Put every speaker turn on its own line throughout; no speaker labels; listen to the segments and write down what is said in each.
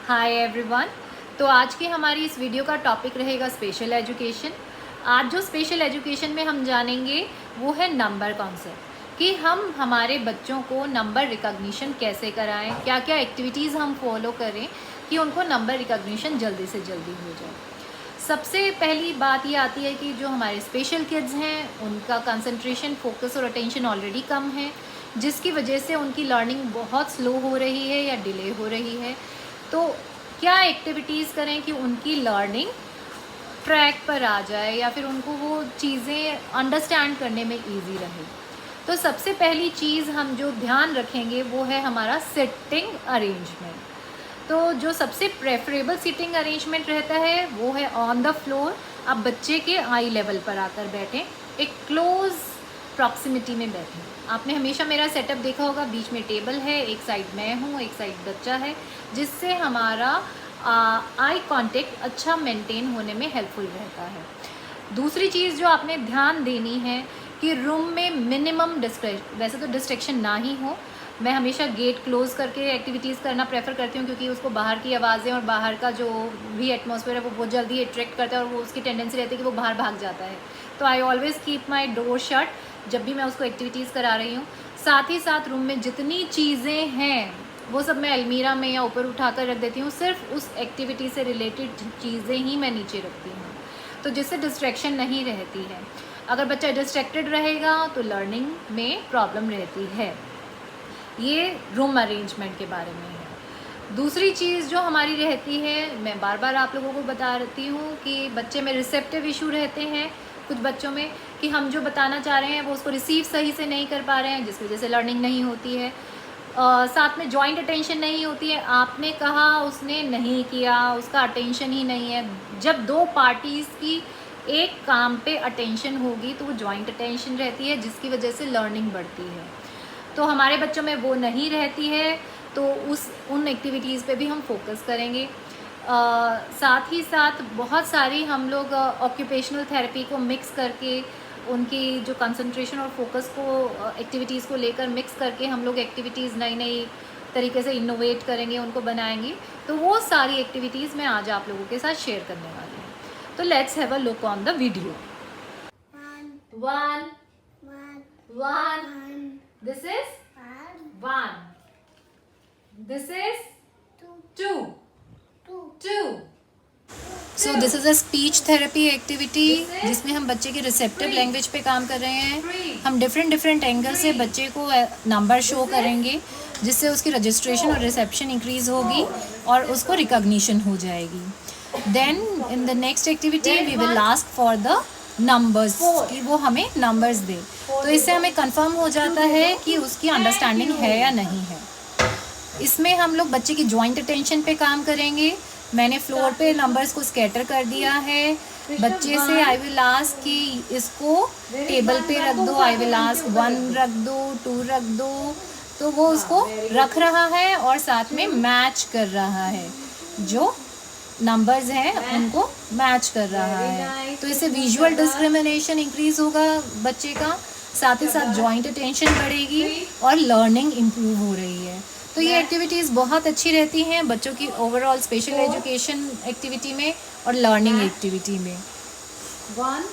Hi everyone. तो आज की हमारी इस वीडियो का टॉपिक रहेगा स्पेशल एजुकेशन। आज जो स्पेशल एजुकेशन में हम जानेंगे वो है नंबर कॉन्सेप्ट, कि हम हमारे बच्चों को नंबर रिकॉग्निशन कैसे कराएं, क्या क्या एक्टिविटीज़ हम फॉलो करें कि उनको नंबर रिकॉग्निशन जल्दी से जल्दी हो जाए। सबसे पहली बात ये आती है कि जो हमारे स्पेशल किड्स हैं उनका कंसंट्रेशन, फोकस और अटेंशन ऑलरेडी कम है, जिसकी वजह से उनकी लर्निंग बहुत स्लो हो रही है या डिले हो रही है। तो क्या एक्टिविटीज़ करें कि उनकी लर्निंग ट्रैक पर आ जाए या फिर उनको वो चीज़ें अंडरस्टैंड करने में इजी रहे। तो सबसे पहली चीज़ हम जो ध्यान रखेंगे वो है हमारा सिटिंग अरेंजमेंट। तो जो सबसे प्रेफरेबल सीटिंग अरेंजमेंट रहता है वो है ऑन द फ्लोर। आप बच्चे के आई लेवल पर आकर बैठें, एक क्लोज प्रॉक्सिमिटी में बैठें। आपने हमेशा मेरा सेटअप देखा होगा, बीच में टेबल है, एक साइड मैं हूँ, एक साइड बच्चा है, जिससे हमारा आई कांटेक्ट अच्छा मेंटेन होने में हेल्पफुल रहता है। दूसरी चीज़ जो आपने ध्यान देनी है कि रूम में मिनिमम वैसे तो डिस्ट्रैक्शन ना ही हो। मैं हमेशा गेट क्लोज़ करके एक्टिविटीज़ करना प्रेफर करती हूँ, क्योंकि उसको बाहर की आवाज़ें और बाहर का जो भी एटमॉस्फेयर है वो बहुत जल्दी अट्रैक्ट करता है और वो उसकी टेंडेंसी रहती है कि वो बाहर भाग जाता है। तो I always keep my door shut जब भी मैं उसको एक्टिविटीज़ करा रही हूँ। साथ ही साथ रूम में जितनी चीज़ें हैं वो सब मैं अलमीरा में या ऊपर उठा कर रख देती हूँ। सिर्फ उस एक्टिविटी से रिलेटेड चीज़ें ही मैं नीचे रखती हूँ, तो जिससे डिस्ट्रैक्शन नहीं रहती है। अगर बच्चा डिस्ट्रैक्टेड रहेगा तो लर्निंग में प्रॉब्लम रहती है। ये रूम अरेंजमेंट के बारे में है। दूसरी चीज़ जो हमारी रहती है, मैं बार बार आप लोगों को बता रही हूँ कि बच्चे में रिसेप्टिव इशू रहते हैं कुछ बच्चों में, कि हम जो बताना चाह रहे हैं वो उसको रिसीव सही से नहीं कर पा रहे हैं, जिसकी वजह से लर्निंग नहीं होती है। साथ में जॉइंट अटेंशन नहीं होती है। आपने कहा, उसने नहीं किया, उसका अटेंशन ही नहीं है। जब दो पार्टीज़ की एक काम पे अटेंशन होगी तो वो जॉइंट अटेंशन रहती है, जिसकी वजह से लर्निंग बढ़ती है। तो हमारे बच्चों में वो नहीं रहती है, तो उन एक्टिविटीज़ पे भी हम फोकस करेंगे। साथ ही साथ बहुत सारी हम लोग ऑक्यूपेशनल थेरेपी को मिक्स करके, उनकी जो कंसंट्रेशन और फोकस को एक्टिविटीज़ को लेकर मिक्स करके हम लोग एक्टिविटीज़ नई नई तरीके से इनोवेट करेंगे, उनको बनाएंगे। तो वो सारी एक्टिविटीज़ मैं आज आप लोगों के साथ शेयर करने वाली हूँ। तो let's have a look on the video. One one, this is one, this is two. So this is a speech therapy activity जिसमें हम बच्चे के रिसेप्टिव लैंग्वेज पे काम कर रहे हैं। हम डिफरेंट एंगल से बच्चे को नंबर शो करेंगे, जिससे उसकी रजिस्ट्रेशन और रिसेप्शन इंक्रीज होगी और उसको रिकॉग्निशन हो जाएगी। Then in the next activity we will ask for the numbers, कि वो हमें नंबर्स दे। तो इससे हमें कंफर्म हो जाता है कि उसकी अंडरस्टैंडिंग है या नहीं है। इसमें हम लोग बच्चे की जॉइंट अटेंशन पे काम करेंगे। मैंने फ्लोर पे नंबर्स को स्कैटर कर दिया है। बच्चे से आई विल आस्क कि इसको टेबल पे रख दो, आई विल आस्क 1 रख दो, 2 रख दो। तो वो उसको रख रहा है और साथ में मैच कर रहा है, जो नंबर्स हैं उनको मैच कर रहा है। तो इससे विजुअल डिस्क्रिमिनेशन इंक्रीज होगा बच्चे का, साथ ही साथ जॉइंट अटेंशन बढ़ेगी और लर्निंग इम्प्रूव हो रही है। तो ये एक्टिविटीज़ बहुत अच्छी रहती हैं बच्चों की ओवरऑल स्पेशल एजुकेशन एक्टिविटी में और लर्निंग एक्टिविटी में। One,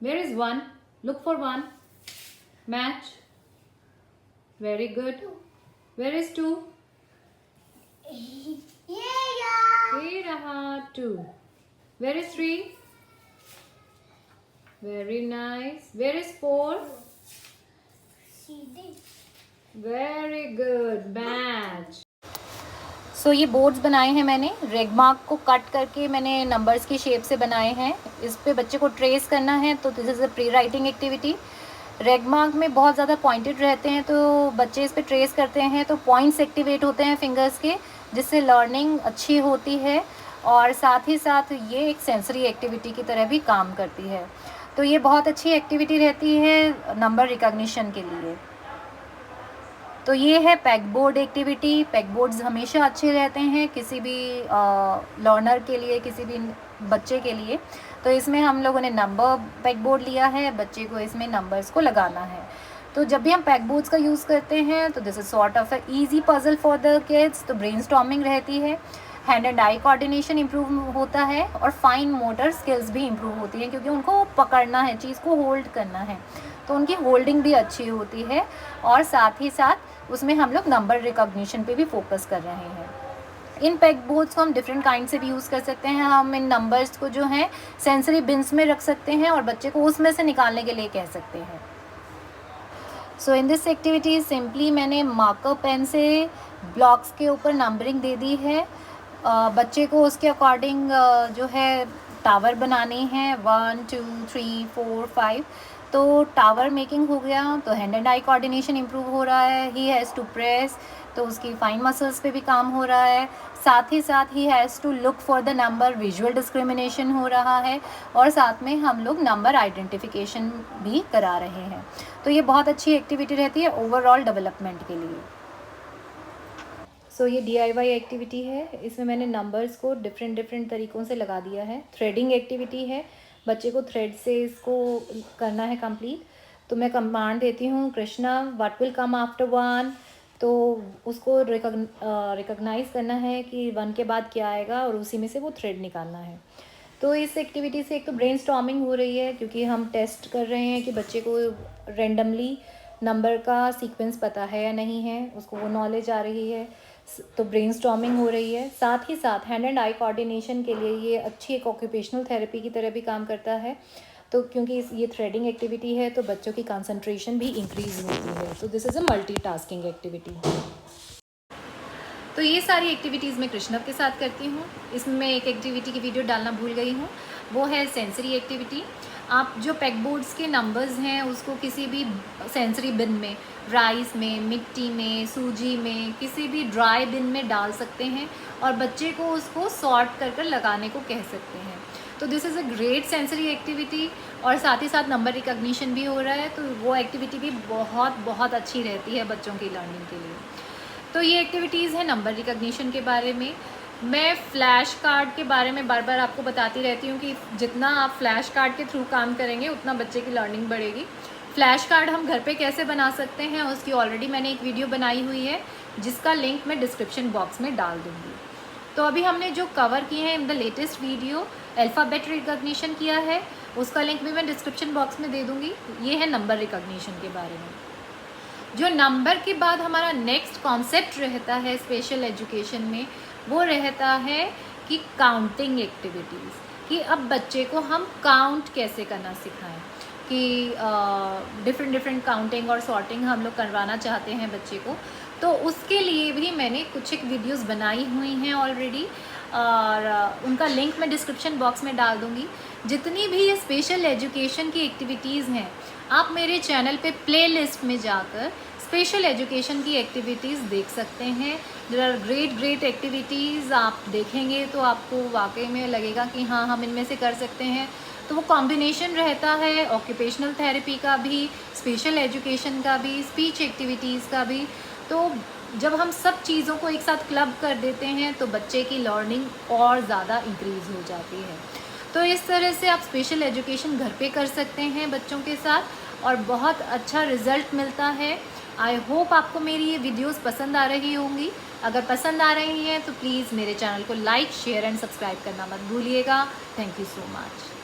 where is one? Look for one, match, very good. Where is two? ये रहा 2. Where is 3? Very nice. Where is 4? Very good. Match. So ये बोर्ड्स बनाए हैं मैंने, रेग मार्क को कट करके मैंने नंबर्स की शेप से बनाए हैं। इस पे बच्चे को ट्रेस करना है, तो this is a pre writing activity. रेग मार्क में बहुत ज़्यादा पॉइंटेड रहते हैं, तो बच्चे इस पे ट्रेस करते हैं तो पॉइंट्स एक्टिवेट होते हैं फिंगर्स के, जिससे लर्निंग अच्छी होती है। और साथ ही साथ ये एक सेंसरी एक्टिविटी की तरह भी काम करती है। तो ये बहुत अच्छी एक्टिविटी रहती है नंबर रिकॉग्निशन के लिए। तो ये है pack board activity. Pack boards हमेशा अच्छे रहते हैं किसी भी लर्नर के लिए, किसी भी बच्चे के लिए। तो इसमें हम लोगों ने नंबर पैक बोर्ड लिया है, बच्चे को इसमें नंबर्स को लगाना है। तो जब भी हम पैक बोर्ड्स का यूज़ करते हैं तो this is sort of a easy puzzle for the kids. तो ब्रेनस्टॉर्मिंग रहती है। Hand and eye coordination improve होता है और फाइन मोटर स्किल्स भी इम्प्रूव होती हैं, क्योंकि उनको पकड़ना है, चीज़ को होल्ड करना है, तो उनकी होल्डिंग भी अच्छी होती है। और साथ ही साथ उसमें हम लोग नंबर रिकॉग्निशन पे भी फोकस कर रहे हैं। इन पेग बोर्ड्स को हम डिफरेंट काइंड से भी यूज़ कर सकते हैं। हम इन नंबर्स को जो है सेंसरी बिन्स में रख सकते हैं और बच्चे को उसमें से निकालने के लिए कह सकते हैं। सो इन दिस एक्टिविटी सिंपली मैंने मार्कर पेन से ब्लॉक्स के ऊपर नंबरिंग दे दी है। बच्चे को उसके अकॉर्डिंग जो है टावर बनानी है, 1 2 3 4 5। तो टावर मेकिंग हो गया, तो hand and eye coordination improve हो रहा है। ही हैज़ टू प्रेस, तो उसकी फाइन मसल्स पे भी काम हो रहा है। साथ ही साथ ही has to look for the number, visual discrimination हो रहा है, और साथ में हम लोग नंबर आइडेंटिफिकेशन भी करा रहे हैं। तो ये बहुत अच्छी एक्टिविटी रहती है ओवरऑल डेवलपमेंट के लिए। सो ये DIY एक्टिविटी है, इसमें मैंने नंबर्स को डिफरेंट तरीक़ों से लगा दिया है। थ्रेडिंग एक्टिविटी है, बच्चे को थ्रेड से इसको करना है कंप्लीट। तो मैं कमांड देती हूँ Krishna what will come after 1, तो उसको रिकॉग्नाइज़ करना है कि 1 के बाद क्या आएगा और उसी में से वो थ्रेड निकालना है। तो इस एक्टिविटी से एक तो ब्रेनस्टॉर्मिंग हो रही है, क्योंकि हम टेस्ट कर रहे हैं कि बच्चे को रेंडमली नंबर का सीक्वेंस पता है या नहीं है, उसको वो नॉलेज आ रही है, तो ब्रेनस्टॉर्मिंग हो रही है। साथ ही साथ हैंड एंड आई कोऑर्डिनेशन के लिए ये अच्छी एक ऑक्यूपेशनल थेरेपी की तरह भी काम करता है। तो क्योंकि ये थ्रेडिंग एक्टिविटी है तो बच्चों की कंसंट्रेशन भी इंक्रीज़ होती है। तो this is a multitasking activity. तो ये सारी एक्टिविटीज़ मैं कृष्णव के साथ करती हूँ। इसमें एक एक्टिविटी की वीडियो डालना भूल गई हूँ, वो है सेंसरी एक्टिविटी। आप जो पेग बोर्ड्स के नंबर्स हैं उसको किसी भी सेंसरी बिन में, राइस में, मिट्टी में, सूजी में, किसी भी ड्राई बिन में डाल सकते हैं और बच्चे को उसको सॉर्ट कर लगाने को कह सकते हैं। तो this is a great sensory activity, और साथ ही साथ नंबर रिकॉग्निशन भी हो रहा है, तो वो एक्टिविटी भी बहुत अच्छी रहती है बच्चों की लर्निंग के लिए। तो ये एक्टिविटीज़ है नंबर रिकॉग्निशन के बारे में। मैं फ़्लैश कार्ड के बारे में बार बार आपको बताती रहती हूँ कि जितना आप फ़्लैश कार्ड के थ्रू काम करेंगे उतना बच्चे की लर्निंग बढ़ेगी। फ़्लैश कार्ड हम घर पे कैसे बना सकते हैं उसकी ऑलरेडी मैंने एक वीडियो बनाई हुई है, जिसका लिंक मैं डिस्क्रिप्शन बॉक्स में डाल दूँगी। तो अभी हमने जो कवर किए हैं in the latest video, alphabet recognition किया है, उसका लिंक भी मैं डिस्क्रिप्शन बॉक्स में दे दूँगी। ये है नंबर रिकॉग्निशन के बारे में। जो नंबर के बाद हमारा नेक्स्ट कॉन्सेप्ट रहता है स्पेशल एजुकेशन में, वो रहता है कि काउंटिंग एक्टिविटीज़, कि अब बच्चे को हम काउंट कैसे करना सिखाएं, कि डिफरेंट काउंटिंग और सॉर्टिंग हम लोग करवाना चाहते हैं बच्चे को। तो उसके लिए भी मैंने कुछ एक वीडियोस बनाई हुई हैं ऑलरेडी, और उनका लिंक मैं डिस्क्रिप्शन बॉक्स में डाल दूँगी। जितनी भी ये स्पेशल एजुकेशन की एक्टिविटीज़ हैं, आप मेरे चैनल पे प्लेलिस्ट में जाकर स्पेशल एजुकेशन की एक्टिविटीज़ देख सकते हैं। देयर आर ग्रेट एक्टिविटीज़, आप देखेंगे तो आपको वाकई में लगेगा कि हाँ, हम इनमें से कर सकते हैं। तो वो कॉम्बिनेशन रहता है ऑक्यूपेशनल थेरेपी का भी, स्पेशल एजुकेशन का भी, स्पीच एक्टिविटीज़ का भी। तो जब हम सब चीज़ों को एक साथ क्लब कर देते हैं तो बच्चे की लर्निंग और ज़्यादा इंक्रीज़ हो जाती है। तो इस तरह से आप स्पेशल एजुकेशन घर पे कर सकते हैं बच्चों के साथ, और बहुत अच्छा रिज़ल्ट मिलता है। आई होप आपको मेरी ये वीडियोस पसंद आ रही होंगी। अगर पसंद आ रही हैं तो प्लीज़ मेरे चैनल को लाइक, शेयर एंड सब्सक्राइब करना मत भूलिएगा। Thank you so much.